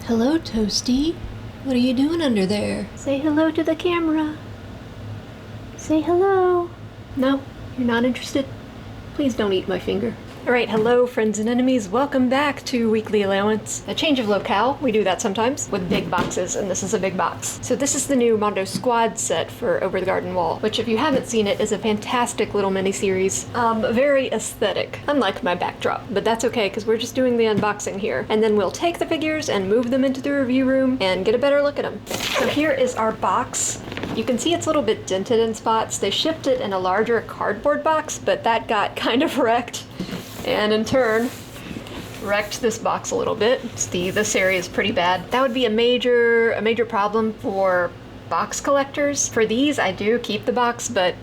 Hello, Toasty. What are you doing under there? Say hello to the camera. Say hello. No, you're not interested? Please don't eat my finger. Alright, hello friends and enemies, welcome back to Weekly Allowance. A change of locale, we do that sometimes, with big boxes, and this is a big box. So this is the new Mondo Squad set for Over the Garden Wall, which if you haven't seen it is a fantastic little mini-series. Very aesthetic, unlike my backdrop, but that's okay because we're just doing the unboxing here. And then we'll take the figures and move them into the review room and get a better look at them. So here is our box. You can see it's a little bit dented in spots. They shipped it in a larger cardboard box, but that got kind of wrecked. And in turn, wrecked this box a little bit. This area is pretty bad. That would be a major problem for box collectors. For these, I do keep the box, but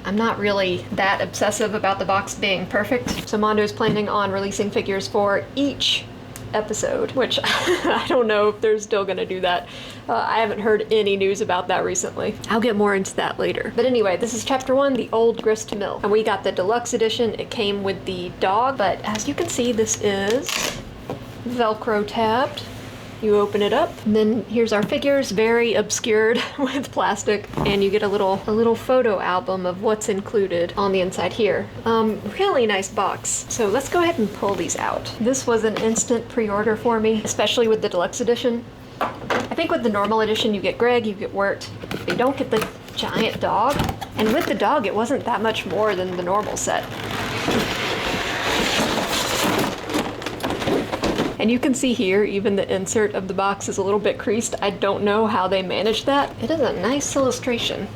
I'm not really that obsessive about the box being perfect. So Mondo's planning on releasing figures for each episode, which I don't know if they're still gonna do that. I haven't heard any news about that recently. I'll get more into that later. But anyway, this is chapter 1, The Old Grist Mill. And we got the deluxe edition. It came with the dog, but as you can see, this is Velcro tabbed. You open it up, and then here's our figures, very obscured with plastic, and you get a little photo album of what's included on the inside here. Really nice box. So let's go ahead and pull these out. This was an instant pre-order for me, especially with the deluxe edition. I think with the normal edition, you get Greg, you get Wirt. You don't get the giant dog, and with the dog, it wasn't that much more than the normal set. And you can see here, even the insert of the box is a little bit creased. I don't know how they managed that. It is a nice illustration.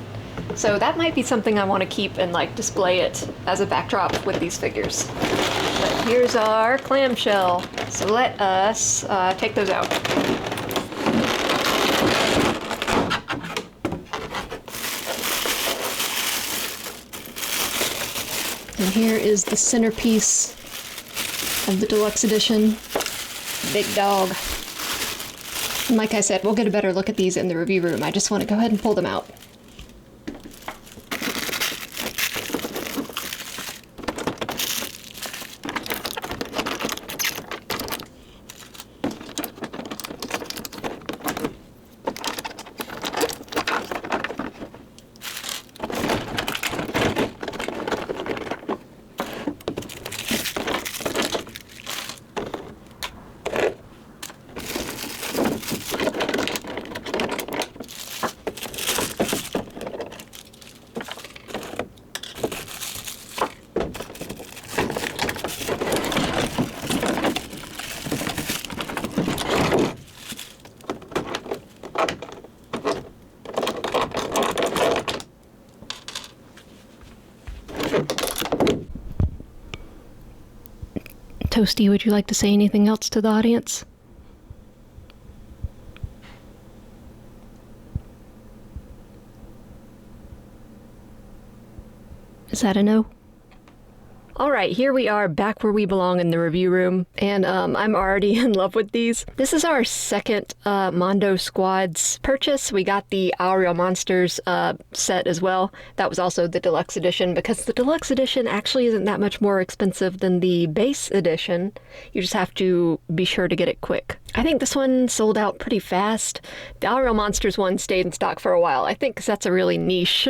So that might be something I want to keep and like display it as a backdrop with these figures. But here's our clamshell. So let us take those out. And here is the centerpiece of the deluxe edition. Big dog. And like I said, we'll get a better look at these in the review room. I just want to go ahead and pull them out. Toasty, would you like to say anything else to the audience? Is that a no? Alright, here we are back where we belong in the review room, and I'm already in love with these. This is our second Mondo Squads purchase. We got the Our Real Monsters set as well. That was also the deluxe edition, because the deluxe edition actually isn't that much more expensive than the base edition. You just have to be sure to get it quick. I think this one sold out pretty fast. The Our Real Monsters one stayed in stock for a while, I think, because that's a really niche,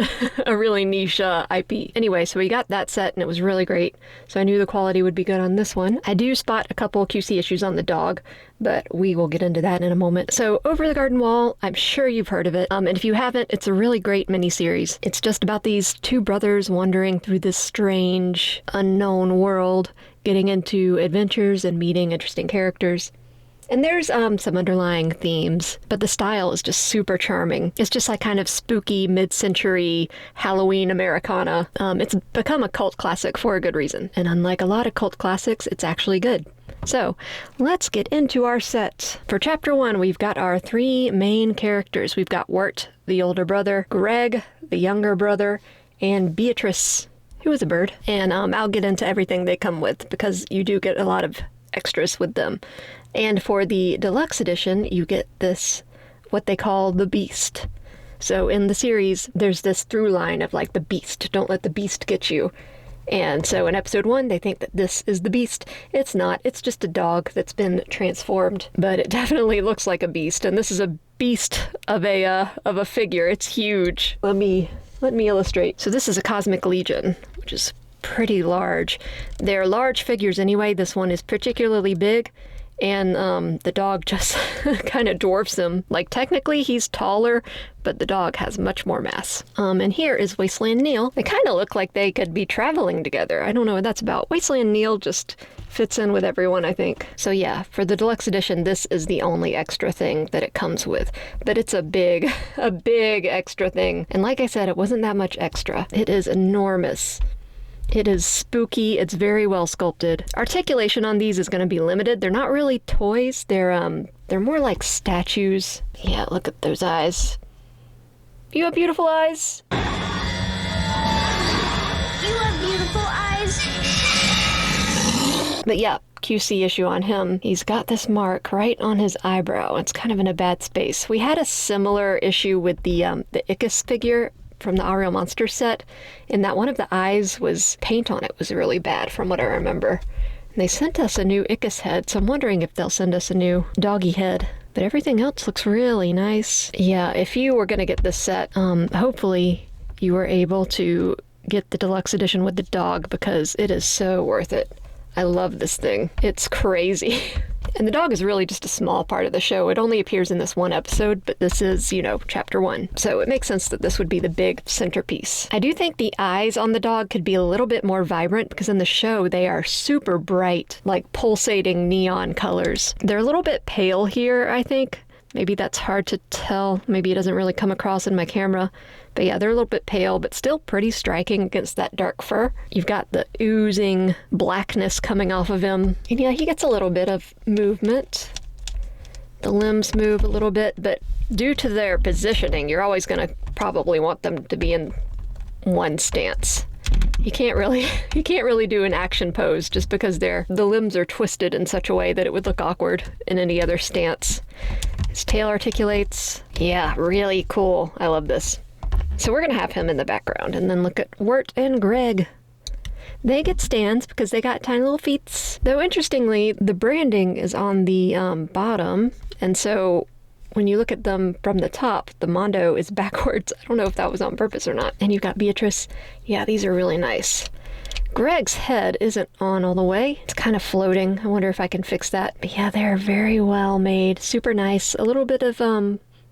IP. Anyway, so we got that set, and it was really great. So I knew the quality would be good on this one. I do spot a couple QC issues on the dog, but we will get into that in a moment. So Over the Garden Wall, I'm sure you've heard of it. And if you haven't, it's a really great miniseries. It's just about these two brothers wandering through this strange, unknown world, getting into adventures and meeting interesting characters. And there's some underlying themes, but the style is just super charming. It's just like kind of spooky mid-century Halloween Americana. It's become a cult classic for a good reason. And unlike a lot of cult classics, it's actually good. So let's get into our set. For chapter 1, we've got our three main characters. We've got Wirt, the older brother, Greg, the younger brother, and Beatrice, who is a bird. And I'll get into everything they come with because you do get a lot of extras with them. And for the deluxe edition, you get this, what they call the Beast. So in the series, there's this through line of like the Beast. Don't let the Beast get you. And so in episode 1, they think that this is the beast. It's not. It's just a dog that's been transformed, but it definitely looks like a beast. And this is a beast of a figure. It's huge. Let me illustrate. So this is a Cosmic Legion, which is pretty large. They're large figures anyway. This one is particularly big. And the dog just kind of dwarfs him. Like, technically he's taller, but the dog has much more mass. And here is Wasteland Neil. They kind of look like they could be traveling together. I don't know what that's about. Wasteland Neil just fits in with everyone, I think. So yeah, for the deluxe edition, this is the only extra thing that it comes with. But it's a big extra thing. And like I said, it wasn't that much extra. It is enormous. It is spooky. It's very well sculpted. Articulation on these is going to be limited. They're not really toys. They're more like statues. Yeah, look at those eyes. You have beautiful eyes. You have beautiful eyes. But yeah, QC issue on him. He's got this mark right on his eyebrow. It's kind of in a bad space. We had a similar issue with the Ickis figure from the Ariel Monster set, in that one of the eyes was paint on it was really bad from what I remember. And they sent us a new Ickis head, so I'm wondering if they'll send us a new doggy head. But everything else looks really nice. Yeah, if you were gonna get this set, hopefully you were able to get the deluxe edition with the dog, because it is so worth it. I love this thing. It's crazy. And the dog is really just a small part of the show. It only appears in this one episode, but this is, you know, chapter 1. So it makes sense that this would be the big centerpiece. I do think the eyes on the dog could be a little bit more vibrant, because in the show they are super bright, like pulsating neon colors. They're a little bit pale here, I think. Maybe that's hard to tell. Maybe it doesn't really come across in my camera. But yeah, they're a little bit pale, but still pretty striking against that dark fur. You've got the oozing blackness coming off of him. And yeah, he gets a little bit of movement. The limbs move a little bit, but due to their positioning, you're always going to probably want them to be in one stance. You can't really do an action pose just because the limbs are twisted in such a way that it would look awkward in any other stance. His tail articulates. Yeah, really cool. I love this. So we're gonna have him in the background, and then look at Wirt and Greg. They get stands because they got tiny little feet. Though interestingly, the branding is on the bottom, and so when you look at them from the top, the Mondo is backwards. I don't know if that was on purpose or not. And you've got Beatrice. Yeah, these are really nice. Greg's head isn't on all the way. It's kind of floating. I wonder if I can fix that. But yeah, they're very well made. Super nice. A little bit of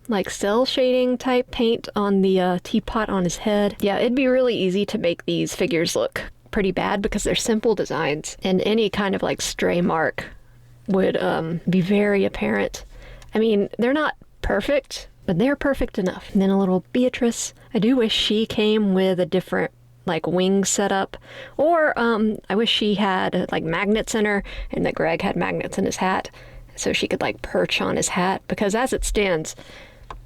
like cell shading type paint on the teapot on his head. Yeah, it'd be really easy to make these figures look pretty bad because they're simple designs. And any kind of like stray mark would be very apparent. I mean, they're not perfect, but they're perfect enough. And then a little Beatrice. I do wish she came with a different like wing setup, or I wish she had like magnets in her, and that Greg had magnets in his hat, so she could like perch on his hat, because as it stands,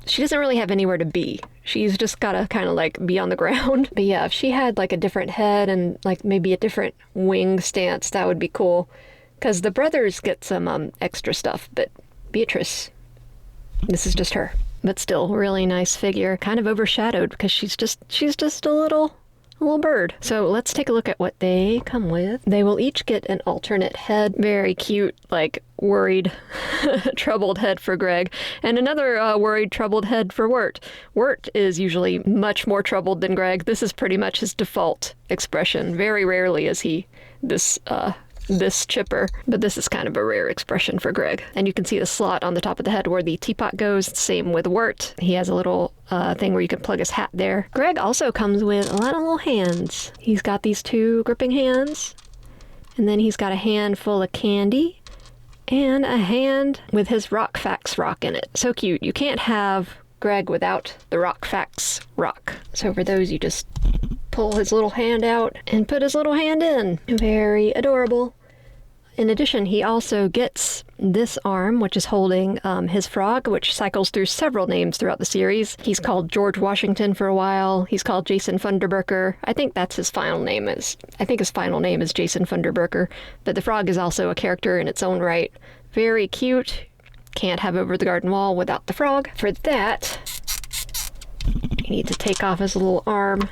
she doesn't really have anywhere to be. She's just gotta kind of like be on the ground. But yeah, if she had like a different head and like maybe a different wing stance, that would be cool, because the brothers get some extra stuff, but Beatrice, this is just her. But still, really nice figure, kind of overshadowed because she's just a little bird. So let's take a look at what they come with. They will each get an alternate head. Very cute, like worried, troubled head for Greg, and another worried, troubled head for Wirt. Wirt is usually much more troubled than Greg. This is pretty much his default expression. Very rarely is he this chipper, but this is kind of a rare expression for Greg. And you can see the slot on the top of the head where the teapot goes. Same with Wirt. He has a little thing where you can plug his hat there. Greg also comes with a lot of little hands. He's got these 2 gripping hands, and then he's got a hand full of candy, and a hand with his Rock Facts rock in it. So cute. You can't have Greg without the Rock Facts rock. So for those, you just pull his little hand out and put his little hand in. Very adorable. In addition, he also gets this arm, which is holding his frog, which cycles through several names throughout the series. He's called George Washington for a while. He's called Jason Funderburker. I think that's his final name is. I think his final name is Jason Funderburker. But the frog is also a character in its own right. Very cute. Can't have Over the Garden Wall without the frog. For that, you need to take off his little arm.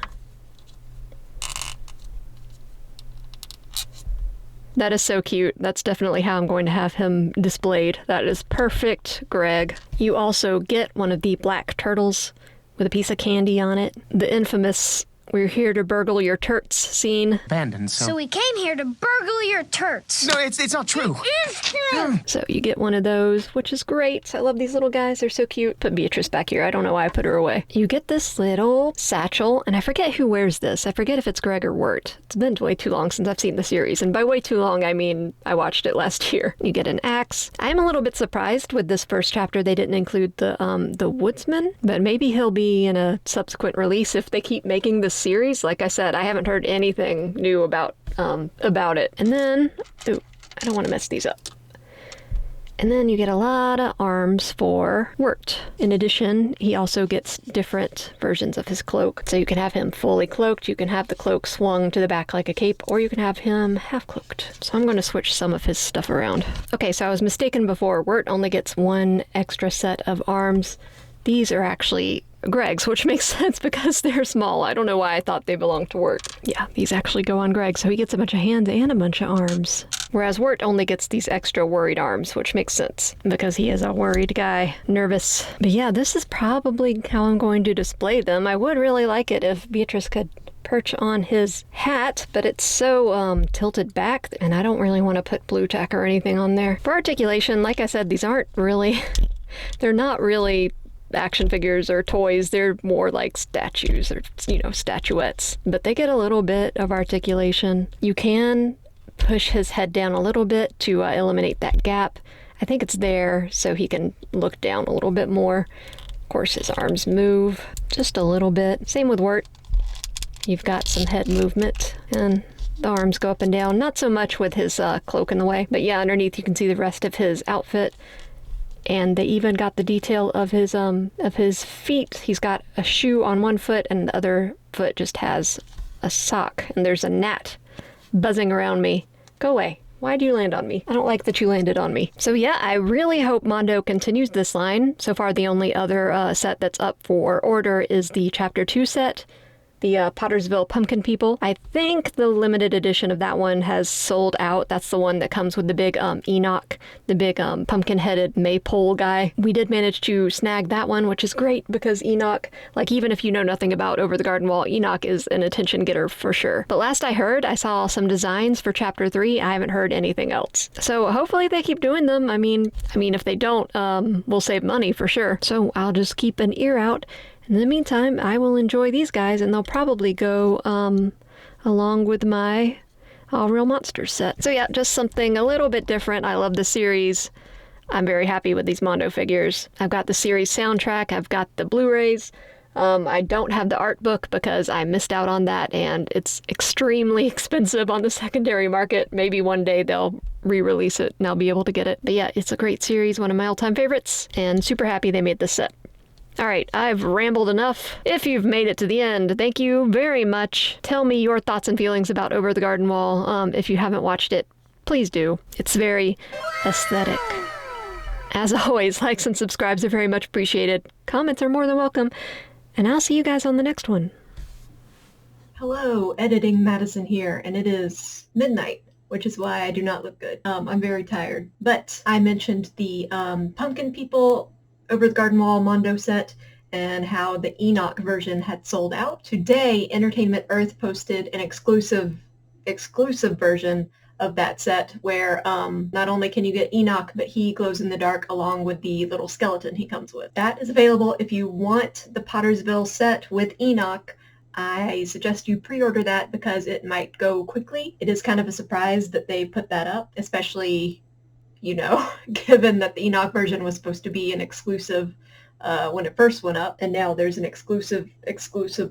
That is so cute. That's definitely how I'm going to have him displayed. That is perfect, Greg. You also get one of the black turtles with a piece of candy on it. The infamous "we're here to burgle your turts" scene. Abandoned, So we came here to burgle your turts. No, it's not true. It is true. So you get one of those, which is great. I love these little guys. They're so cute. Put Beatrice back here. I don't know why I put her away. You get this little satchel, and I forget who wears this. I forget if it's Greg or Wirt. It's been way too long since I've seen the series, and by way too long, I mean I watched it last year. You get an axe. I'm a little bit surprised with this first chapter they didn't include the woodsman, but maybe he'll be in a subsequent release if they keep making this series. Like I said, I haven't heard anything new about it. And then, ooh, I don't want to mess these up. And then you get a lot of arms for Wirt. In addition, he also gets different versions of his cloak. So you can have him fully cloaked, you can have the cloak swung to the back like a cape, or you can have him half cloaked. So I'm going to switch some of his stuff around. Okay, so I was mistaken before. Wirt only gets one extra set of arms. These are actually Greg's, which makes sense because they're small. I don't know why I thought they belonged to Wirt. Yeah, these actually go on Greg, so he gets a bunch of hands and a bunch of arms. Whereas Wirt only gets these extra worried arms, which makes sense because he is a worried guy, nervous. But yeah, this is probably how I'm going to display them. I would really like it if Beatrice could perch on his hat, but it's so tilted back, and I don't really want to put blue tack or anything on there. For articulation, like I said, these aren't really, they're not really action figures or toys. They're more like statues or, you know, statuettes. But they get a little bit of articulation. You can push his head down a little bit to eliminate that gap. I think it's there so he can look down a little bit more. Of course, his arms move just a little bit. Same with Wirt. You've got some head movement and the arms go up and down. Not so much with his cloak in the way. But yeah, underneath you can see the rest of his outfit. And they even got the detail of his feet. He's got a shoe on one foot and the other foot just has a sock. And there's a gnat buzzing around me. Go away. Why do you land on me? I don't like that you landed on me. So yeah, I really hope Mondo continues this line. So far, the only other set that's up for order is the Chapter 2 set. The Pottersville Pumpkin People. I think the limited edition of that one has sold out. That's the one that comes with the big Enoch, the big pumpkin-headed maypole guy. We did manage to snag that one, which is great because Enoch, like even if you know nothing about Over the Garden Wall, Enoch is an attention getter for sure. But last I heard, I saw some designs for Chapter 3. I haven't heard anything else. So hopefully they keep doing them. I mean, if they don't, we'll save money for sure. So I'll just keep an ear out. In the meantime, I will enjoy these guys, and they'll probably go along with my All Real Monsters set. So yeah, just something a little bit different. I love the series. I'm very happy with these Mondo figures. I've got the series soundtrack. I've got the Blu-rays. I don't have the art book because I missed out on that, and it's extremely expensive on the secondary market. Maybe one day they'll re-release it, and I'll be able to get it. But yeah, it's a great series, one of my all-time favorites, and super happy they made this set. Alright, I've rambled enough. If you've made it to the end, thank you very much. Tell me your thoughts and feelings about Over the Garden Wall. If you haven't watched it, please do. It's very aesthetic. As always, likes and subscribes are very much appreciated. Comments are more than welcome. And I'll see you guys on the next one. Hello, Editing Madison here, and it is midnight, which is why I do not look good. I'm very tired. But I mentioned the Pumpkin People Over the Garden Wall Mondo set and how the Enoch version had sold out. Today, Entertainment Earth posted an exclusive version of that set where not only can you get Enoch, but he glows in the dark along with the little skeleton he comes with. That is available if you want the Pottersville set with Enoch. I suggest you pre-order that because it might go quickly. It is kind of a surprise that they put that up, especially, you know, given that the Enoch version was supposed to be an exclusive when it first went up, and now there's an exclusive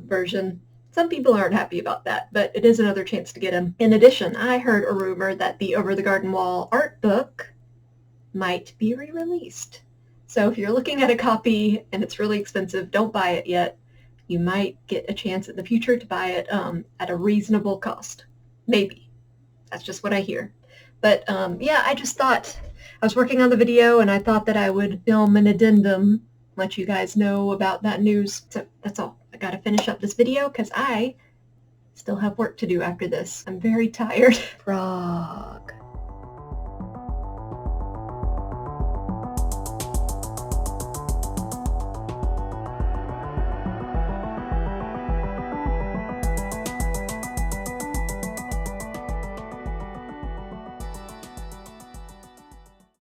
version. Some people aren't happy about that, but it is another chance to get him. In addition, I heard a rumor that the Over the Garden Wall art book might be re-released. So if you're looking at a copy and it's really expensive, don't buy it yet. You might get a chance in the future to buy it at a reasonable cost. Maybe. That's just what I hear. But yeah, I just thought, I was working on the video and I thought that I would film an addendum, let you guys know about that news. So that's all. I gotta finish up this video because I still have work to do after this. I'm very tired. Frog.